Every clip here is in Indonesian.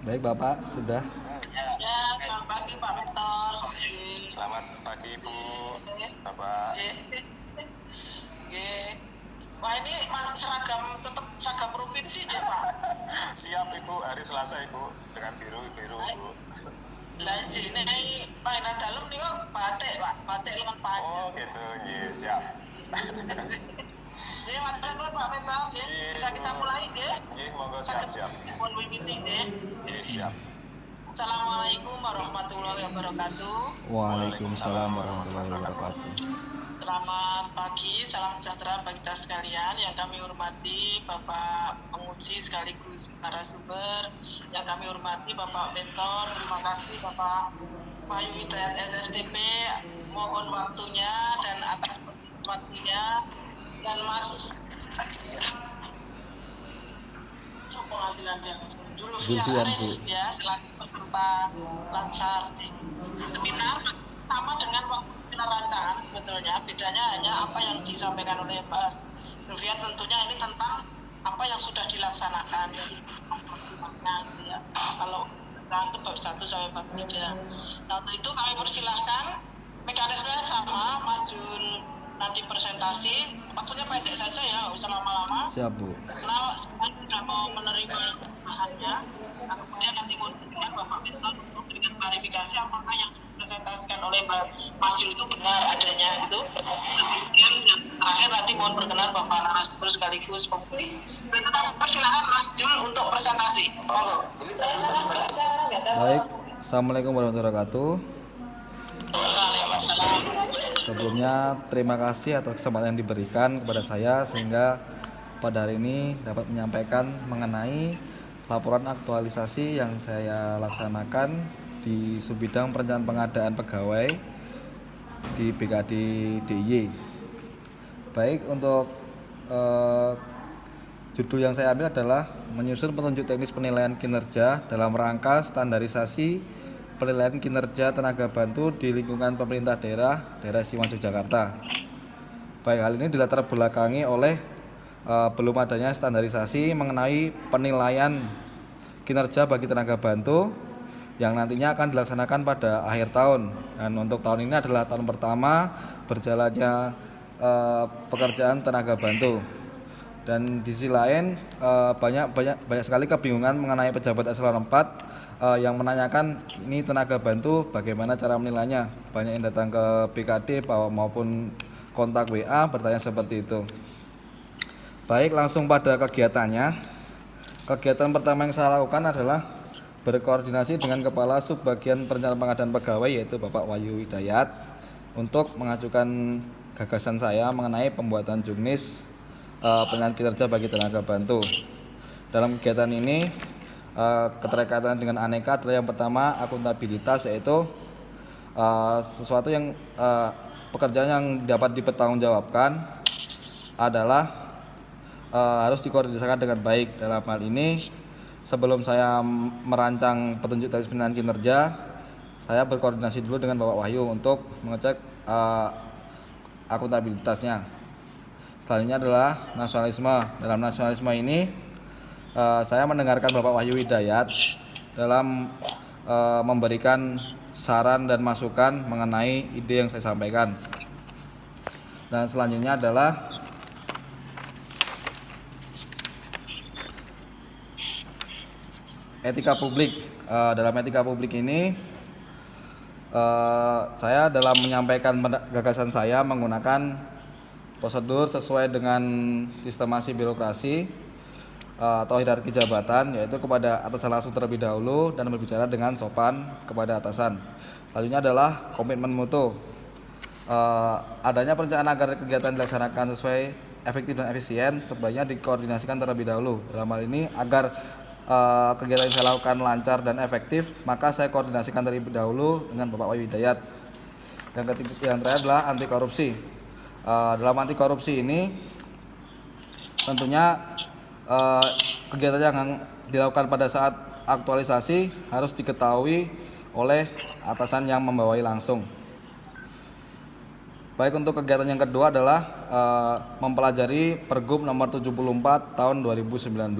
Baik Bapak, sudah. Ya, selamat pagi Pak Mentor. Selamat pagi Bu, Oke. Bapak. Oke. Wah ini seragam tetap seragam provinsi aja Pak. Siap Ibu, hari Selasa Ibu dengan biru-biru Bu. Lanjut ini mainan dalam nih kok batik Pak, batik lengan panjang. Oh gitu, iya siap. Jadi mantap Pak Mentor, ya. Bisa kita mulai ya. Iya, monggo siap-siap. Mohon meeting ya. Iya siap. Assalamualaikum warahmatullahi wabarakatuh. Waalaikumsalam warahmatullahi wabarakatuh. Selamat pagi, salam sejahtera bagi kita sekalian. Yang kami hormati Bapak penguji sekaligus narasumber. Yang kami hormati Bapak Mentor. Terima kasih Bapak Wahyu Hidayat SSDP. Mohon waktunya dan atas waktunya. Dan Mas pengadilan dulu Zulfian, Bu. Arif ya selaku peserta Lansar seminar sama dengan waktu seminar rancangan sebetulnya bedanya hanya apa yang disampaikan oleh Pak Zulfian tentunya ini tentang apa yang sudah dilaksanakan jadi ya. Kalau itu bab 1 sampai bab 3. Nah untuk itu kami persilahkan mekanismenya sama Mas Jul nanti presentasi waktunya pendek saja ya nggak usah lama-lama. Siap Bu. Nah, sekarang sudah mau menerima bahannya. Nah, kemudian nanti mau disediakan Bapak Mentor untuk memberikan klarifikasi apakah yang dipresentasikan oleh Mas Yul itu benar adanya itu. Kemudian yang terakhir nanti mohon berkenan Bapak narasumber sekaligus pembicara. Dan tetap persilakan Mas Yul untuk presentasi. Monggo. Baik, Assalamualaikum warahmatullahi wabarakatuh. Waalaikumsalam. Sebelumnya terima kasih atas kesempatan yang diberikan kepada saya sehingga pada hari ini dapat menyampaikan mengenai laporan aktualisasi yang saya laksanakan di Subbidang Perencanaan Pengadaan Pegawai di BKD DIY. Baik, untuk judul yang saya ambil adalah menyusun petunjuk teknis penilaian kinerja dalam rangka standarisasi penilaian kinerja tenaga bantu di lingkungan pemerintah daerah istimewa Yogyakarta. Baik, hal ini dilatar belakangi oleh belum adanya standarisasi mengenai penilaian kinerja bagi tenaga bantu yang nantinya akan dilaksanakan pada akhir tahun. Dan untuk tahun ini adalah tahun pertama berjalannya pekerjaan tenaga bantu. Dan di sisi lain banyak sekali kebingungan mengenai pejabat eselon 4 yang menanyakan ini tenaga bantu bagaimana cara menilainya. Banyak yang datang ke BKD maupun kontak WA bertanya seperti itu. Baik, langsung pada kegiatannya. Kegiatan pertama yang saya lakukan adalah berkoordinasi dengan Kepala Subbagian Perencanaan Pengadaan Pegawai yaitu Bapak Wahyu Hidayat untuk mengajukan gagasan saya mengenai pembuatan juknis penilaian kinerja bagi tenaga bantu. Dalam kegiatan ini keterkaitan dengan aneka adalah yang pertama akuntabilitas, yaitu sesuatu yang pekerjaan yang dapat dipertanggungjawabkan adalah harus dikoordinasikan dengan baik. Dalam hal ini sebelum saya merancang petunjuk teknis penilaian kinerja, saya berkoordinasi dulu dengan Bapak Wahyu untuk mengecek akuntabilitasnya. Selanjutnya adalah nasionalisme. Dalam nasionalisme ini saya mendengarkan Bapak Wahyu Hidayat dalam memberikan saran dan masukan mengenai ide yang saya sampaikan. Dan selanjutnya adalah etika publik. Dalam etika publik ini saya dalam menyampaikan gagasan saya menggunakan prosedur sesuai dengan sistemasi birokrasi atau hierarki jabatan, yaitu kepada atasan langsung terlebih dahulu dan berbicara dengan sopan kepada atasan. Selanjutnya adalah komitmen mutu. Adanya perencanaan agar kegiatan dilaksanakan sesuai efektif dan efisien sebaiknya dikoordinasikan terlebih dahulu. Dalam hal ini agar kegiatan yang saya lakukan lancar dan efektif, maka saya koordinasikan terlebih dahulu dengan Bapak Wahyu Hidayat. Dan yang terakhir adalah anti korupsi. Dalam anti korupsi ini tentunya kegiatan yang dilakukan pada saat aktualisasi harus diketahui oleh atasan yang membawahi langsung. Baik, untuk kegiatan yang kedua adalah mempelajari Pergub nomor 74 tahun 2019.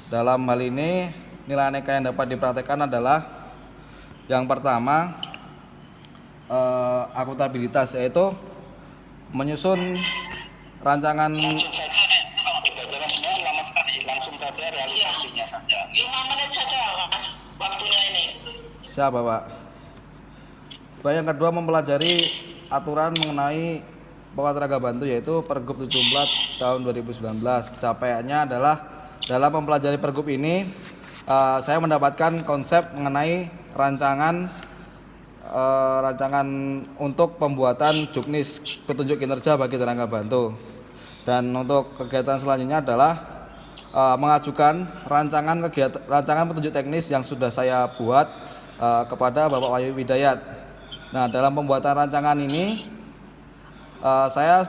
Dalam hal ini nilai aneka yang dapat dipraktekkan adalah yang pertama akuntabilitas, yaitu menyusun rancangan. Langsung saja nih, kalau dibacakan semua lama sekali, langsung saja realisasinya saja. 5 menit saja Mas waktunya ini. Siapa Pak? Yang kedua mempelajari aturan mengenai penguatan tenaga bantu, yaitu Pergub 74 tahun 2019. Capaiannya adalah dalam mempelajari Pergub ini saya mendapatkan konsep mengenai rancangan untuk pembuatan juknis petunjuk kinerja bagi tenaga bantu. Dan untuk kegiatan selanjutnya adalah mengajukan rancangan petunjuk teknis yang sudah saya buat kepada Bapak Wahyu Widayat. Nah, dalam pembuatan rancangan ini saya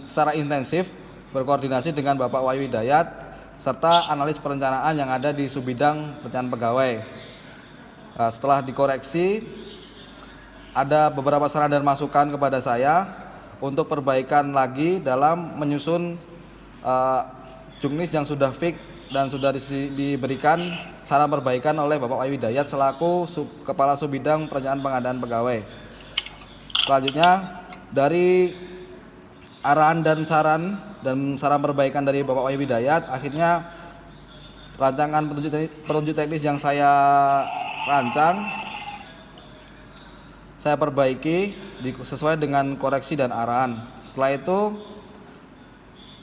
secara intensif berkoordinasi dengan Bapak Wahyu Widayat serta analis perencanaan yang ada di Subbidang Perencanaan Pegawai. Setelah dikoreksi, ada beberapa saran dan masukan kepada saya untuk perbaikan lagi dalam menyusun juknis yang sudah fix dan sudah diberikan saran perbaikan oleh Bapak Wahyu Widayat selaku Kepala Subbidang Perencanaan Pengadaan Pegawai. Selanjutnya, dari arahan dan saran perbaikan dari Bapak Wahyu Widayat, akhirnya rancangan petunjuk teknis yang saya rancang saya perbaiki sesuai dengan koreksi dan arahan. Setelah itu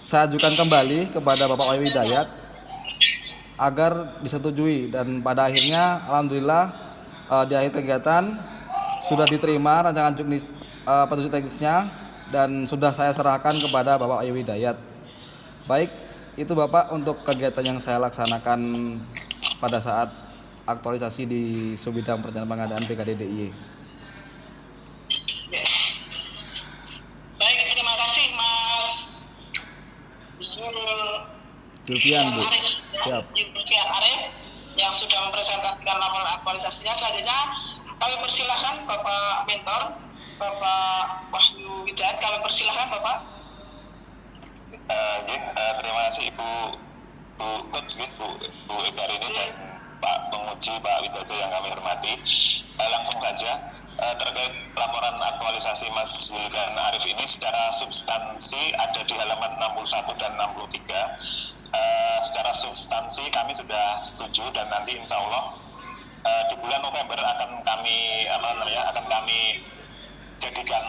saya ajukan kembali kepada Bapak Wahyu Widayat agar disetujui, dan pada akhirnya alhamdulillah di akhir kegiatan sudah diterima rancangan juknis petunjuk teknisnya dan sudah saya serahkan kepada Bapak Wahyu Widayat. Baik, itu Bapak untuk kegiatan yang saya laksanakan pada saat aktualisasi di Subbidang Perencanaan Pengadaan BKD DIY. Baik, terima kasih Mas Julfian, Bu. Siap. Julfian Arif yang sudah mempresentasikan laporan aktualisasinya. Selanjutnya kami persilahkan Bapak Mentor, Bapak Wahyu Widayat. Kami persilahkan Bapak. Terima kasih Ibu Coach, Bu Ekarini dan Pak Penguji Pak Widodo yang kami hormati. Langsung saja terkait laporan aktualisasi Mas Julfian Arif ini, secara substansi ada di halaman 61 dan 63. Secara substansi kami sudah setuju dan nanti insya Allah di bulan November akan kami jadikan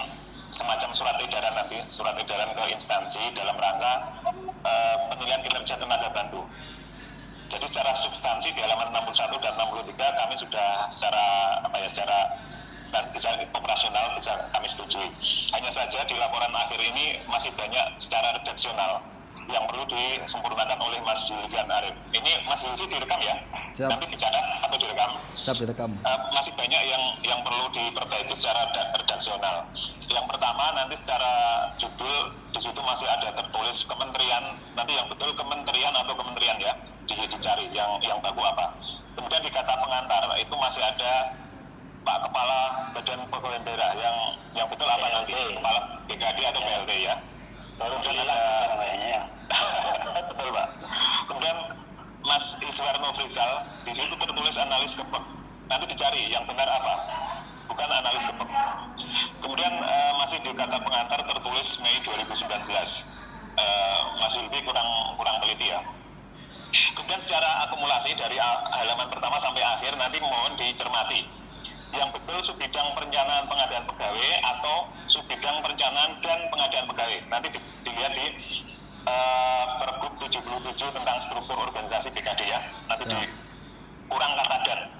semacam surat edaran ke instansi dalam rangka penilaian kinerja tenaga bantu. Jadi secara substansi di halaman 61 dan 63 kami sudah secara operasional bisa kami setujui. Hanya saja di laporan akhir ini masih banyak secara redaksional yang perlu disempurnakan oleh Mas Julfian Arif. Ini Mas Julfi direkam ya? Siap. Nanti dicatat atau direkam? Siap, direkam. Masih banyak yang perlu diperbaiki secara redaksional. Yang pertama, nanti secara judul di situ masih ada tertulis kementerian, nanti yang betul kementerian atau kementerian ya, dicari yang baku apa. Kemudian di kata pengantar itu masih ada Pak Kepala Badan Pegawai Daerah yang betul apa nanti? Kepala BKD atau PLT ya. Kemudian ada betul Pak. Kemudian Mas Iswarno Frizal, di situ tertulis analis kepek. Nanti dicari yang benar apa, bukan analis kepek. Kemudian masih di kata pengantar tertulis Mei 2019. Mas Wilby kurang teliti ya. Kemudian secara akumulasi dari halaman pertama sampai akhir nanti mohon dicermati. Yang betul Subbidang Perencanaan Pengadaan Pegawai atau Subbidang Perencanaan dan Pengadaan Pegawai. Nanti dilihat di Pergub 77 tentang struktur organisasi BKD ya. Nanti kurang kata dan.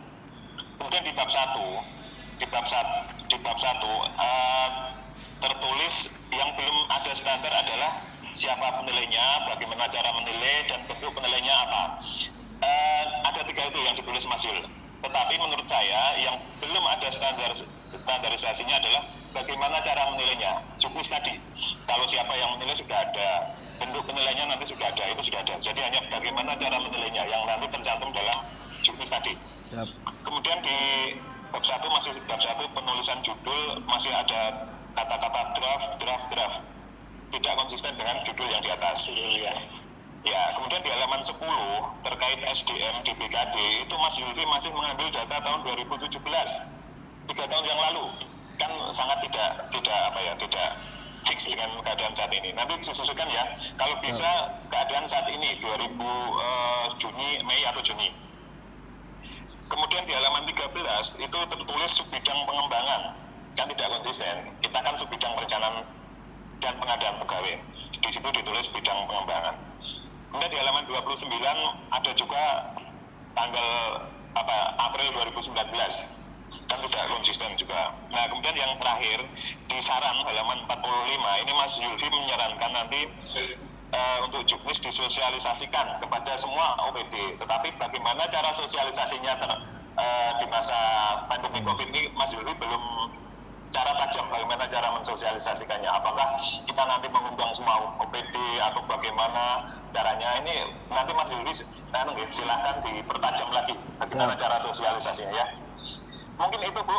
Kemudian di bab 1 tertulis yang belum ada standar adalah siapa penilainya, bagaimana cara menilai, dan bentuk penilainya apa. Ada 3 itu yang ditulis Mas Yul. Tetapi menurut saya yang belum ada standarisasinya adalah bagaimana cara menilainya. Juknis tadi, kalau siapa yang menilai sudah ada, bentuk penilainya nanti sudah ada, itu sudah ada. Jadi hanya bagaimana cara menilainya yang nanti tercantum dalam juknis tadi. Yep. Kemudian di bab 1 masih bab 1 penulisan judul masih ada kata-kata draft, tidak konsisten dengan judul yang di atas. Ya, kemudian di halaman 10 terkait SDM di BKD itu Mas Yulfi masih mengambil data tahun 2017, 3 tahun yang lalu, kan sangat tidak fix dengan keadaan saat ini. Nanti disesuaikan ya, kalau bisa keadaan saat ini 2000 Mei atau Juni. Kemudian di halaman 13 itu tertulis subbidang pengembangan, kan tidak konsisten. Kita kan subbidang perencanaan dan pengadaan pegawai. Di situ ditulis bidang pengembangan. Kemudian di halaman 29 ada juga tanggal April 2019, kan tidak konsisten juga. Nah, kemudian yang terakhir di saran halaman 45 ini Mas Yulfi menyarankan nanti untuk juknis disosialisasikan kepada semua OPD. Tetapi bagaimana cara sosialisasinya di masa pandemi COVID ini Mas Yulfi belum secara tajam bagaimana cara mensosialisasikannya. Apakah kita nanti mengundang semua OPD atau bagaimana caranya? Ini nanti Mas Yulfi silahkan dipertajam lagi bagaimana cara sosialisasinya ya. Mungkin itu Bu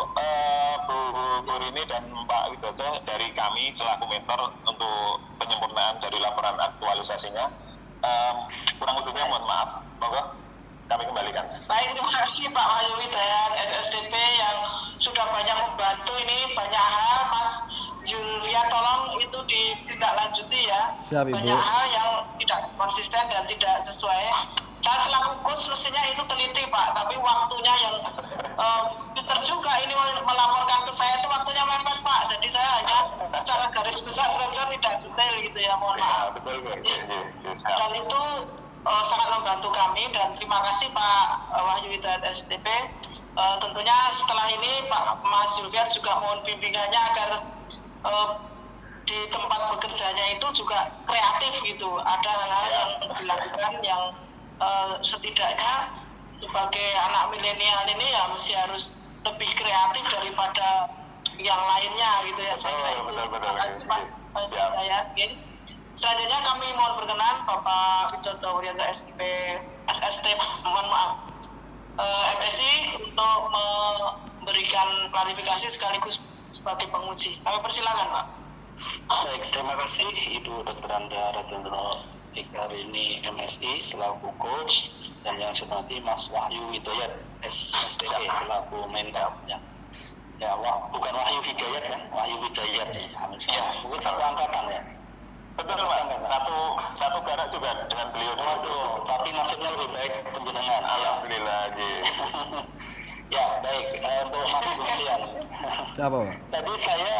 Rini dan Pak Widodo dari kami selaku mentor untuk penyempurnaan dari laporan aktualisasinya. Kurang lebihnya mohon maaf, monggo kami kembalikan. Baik, terima kasih Pak Wahyu Hidayat SSDP yang sudah banyak membantu ini, banyak hal. Mas Julian tolong itu ditindaklanjuti ya. Siap, Ibu. Banyak hal yang tidak konsisten dan tidak sesuai. Saya selaku coach mestinya itu teliti Pak, tapi waktunya yang pinter juga ini melaporkan ke saya itu waktunya mepet Pak. Jadi saya hanya secara garis besar saja tidak detail gitu ya, mohon maaf. Betul. Dan itu sangat membantu kami dan terima kasih Pak Wahyu Hidayat STP. Tentunya setelah ini Pak Mas Julfian juga mohon bimbingannya agar di tempat bekerjanya itu juga kreatif gitu. Ada hal-hal yang dilakukan yang setidaknya sebagai anak milenial ini ya mesti harus lebih kreatif daripada yang lainnya gitu ya. Saya kira itu. Betul. Pak Hidayat. Selanjutnya kami mohon berkenan Bapak Widodo Wuryanto SST, mohon maaf, MSI untuk memberikan klarifikasi sekaligus sebagai penguji. Kami persilakan Pak. Baik, terima kasih Ibu Dr. Anda Ratendro Ikarini MSI selaku coach dan yang saya hormati Mas Wahyu Hidayat SST selaku mentor ya. Ya, bukan Wahyu Hidayat ya, Wahyu Hidayat ya. Mungkin satu angkatan ya. Betul Pak, satu garak juga dengan beliau. Waduh, tapi nasibnya lebih baik penjenengan. Alhamdulillah, Ji. Ya, baik. Untuk Mas Julfian. Siapa Pak? Tadi saya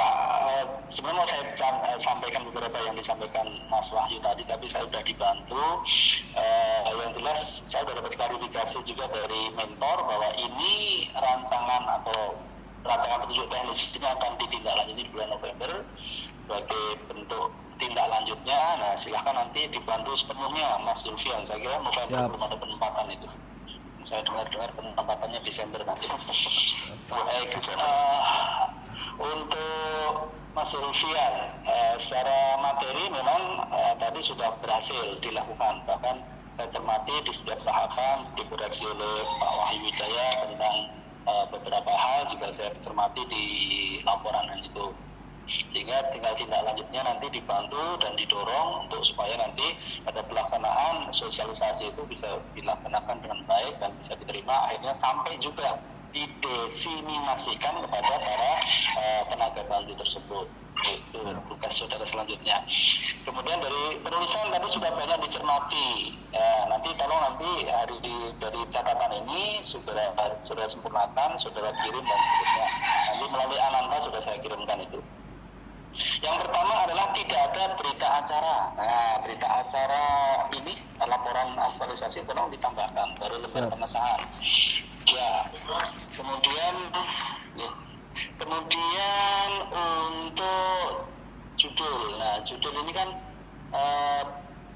sebenarnya mau saya sampaikan beberapa yang disampaikan Mas Wahyu tadi, tapi saya sudah dibantu. Yang jelas saya sudah dapat klarifikasi juga dari mentor bahwa ini rancangan petunjuk teknis ini akan ditindaklanjuti di bulan November sebagai bentuk tindak lanjutnya. Nah, silahkan nanti dibantu sepenuhnya Mas Julfian. Saya kira November belum ada penempatan itu. Saya dengar penempatannya Desember nanti. Baik, untuk Mas Julfian, secara materi memang tadi sudah berhasil dilakukan. Bahkan saya cermati di setiap tahapan dikoreksi oleh Pak Wahyu Hidayat tentang beberapa hal juga saya cermati di laporan itu. Sehingga tinggal tindak lanjutnya nanti dibantu dan didorong untuk supaya nanti pada pelaksanaan sosialisasi itu bisa dilaksanakan dengan baik dan bisa diterima, akhirnya sampai juga didesimasikan kepada para tenaga bantu tersebut. Itu tugas saudara selanjutnya. Kemudian dari penulisan tadi sudah banyak dicermati. Nanti tolong dari catatan ini saudara sempurnakan, saudara kirim dan seterusnya. Nanti melalui Ananta sudah saya kirimkan itu. Yang pertama adalah tidak ada berita acara. Nah, berita acara ini laporan aktualisasi tolong ditambahkan baru lembar pengesahan. Ya, kemudian untuk judul. Nah, judul ini kan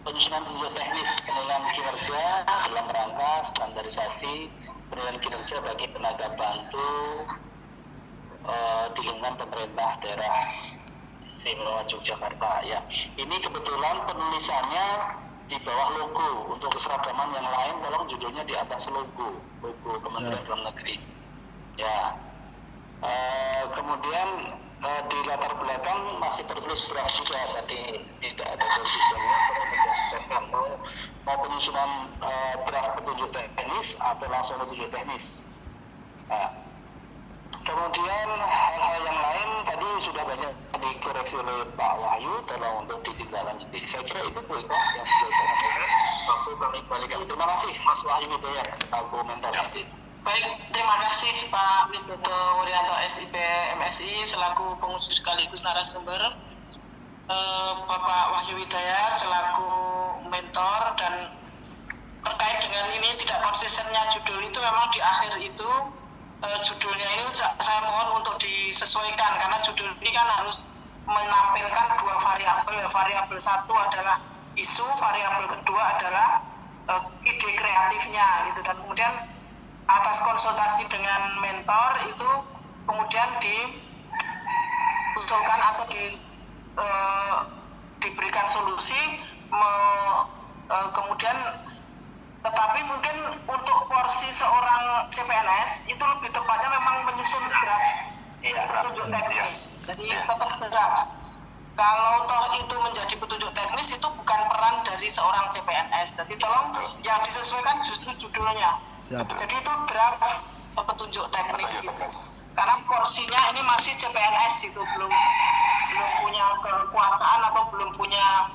penyusunan petunjuk teknis penilaian kinerja dalam rangka standarisasi penilaian kinerja bagi tenaga bantu di lingkungan pemerintah daerah Istimewa Yogyakarta ya. Ini kebetulan penulisannya di bawah logo. Untuk keseragaman yang lain tolong judulnya di atas logo Kementerian Dalam Negeri ya. Kemudian di latar belakang masih tertulis draft juga, tadi tidak ada konsisten disampaikan mau penyusunan draft petunjuk teknis atau langsung petunjuk teknis. Nah, kemudian hal-hal yang lain tadi sudah banyak dikoreksi oleh Pak Wahyu, tolong untuk ditindaklanjuti. Saya kira itu Bu Eko yang bisa saya sampaikan. Waktu kami kembalikan. Terima kasih Mas Wahyu Hidayat sebagai komentar nanti. Baik, terima kasih Pak Widodo Wuryanto SIP MSI selaku pengurus sekaligus narasumber, Bapak Wahyu Hidayat selaku mentor, dan terkait dengan ini tidak konsistennya judul itu memang di akhir itu judulnya ini saya mohon untuk disesuaikan karena judul ini kan harus menampilkan dua variabel. Variabel satu adalah isu, variabel kedua adalah ide kreatifnya gitu, dan kemudian atas konsultasi dengan mentor itu kemudian diusulkan atau diberikan solusi kemudian, tetapi mungkin untuk porsi seorang CPNS itu lebih tepatnya memang menyusun draft petunjuk teknis, jadi tetap draft. Kalau toh itu menjadi petunjuk teknis itu bukan peran dari seorang CPNS, jadi tolong yang disesuaikan justru judulnya. Siap. Jadi itu draft petunjuk teknis gitu. Karena porsinya ini masih CPNS itu belum punya kekuasaan atau belum punya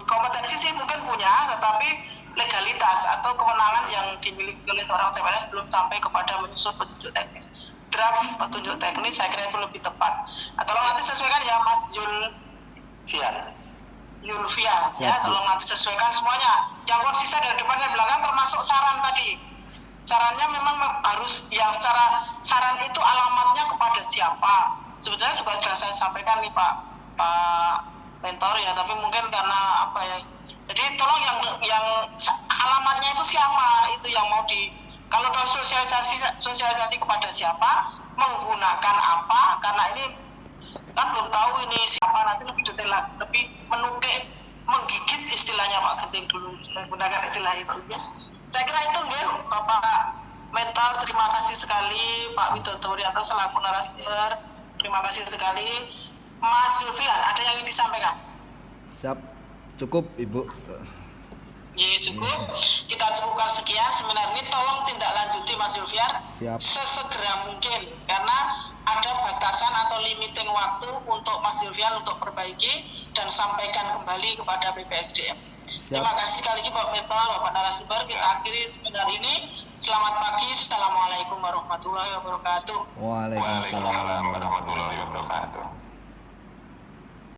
kompetensi sih mungkin punya, tetapi legalitas atau kewenangan yang dimiliki oleh seorang CPNS belum sampai kepada menyusun petunjuk teknis. Draft petunjuk teknis saya kira itu lebih tepat. Atau nanti sesuaikan ya Mas Yulfian ya, tolong nanti sesuaikan semuanya. Yang konsisten dari depan dan belakang termasuk saran tadi. Sarannya memang harus yang secara saran itu alamatnya kepada siapa. Sebenarnya juga sudah saya sampaikan nih Pak mentor ya, tapi mungkin karena apa ya. Jadi tolong yang alamatnya itu siapa, itu yang mau kalau sosialisasi kepada siapa, menggunakan apa, karena ini kan belum tahu ini siapa, nanti lebih detail lagi, lebih menggigit istilahnya Pak Genting dulu menggunakan istilah itu ya. Saya kira itu ya Bapak mentor, terima kasih sekali Pak Widodo Wuryanto selaku narasumber, terima kasih sekali. Mas Zulfian, ada yang ingin disampaikan? Siap, cukup Ibu. Ya, cukup. Kita cukupkan sekian seminar ini. Tolong tindak lanjuti Mas Zulfian sesegera mungkin, karena ada batasan atau limiting waktu untuk Mas Zulfian untuk perbaiki dan sampaikan kembali kepada BPSDM. Terima kasih sekali lagi Pak mentor, Bapak narasumber. Kita akhiri seminar ini. Selamat pagi. Assalamualaikum warahmatullahi wabarakatuh. Waalaikumsalam warahmatullahi wabarakatuh.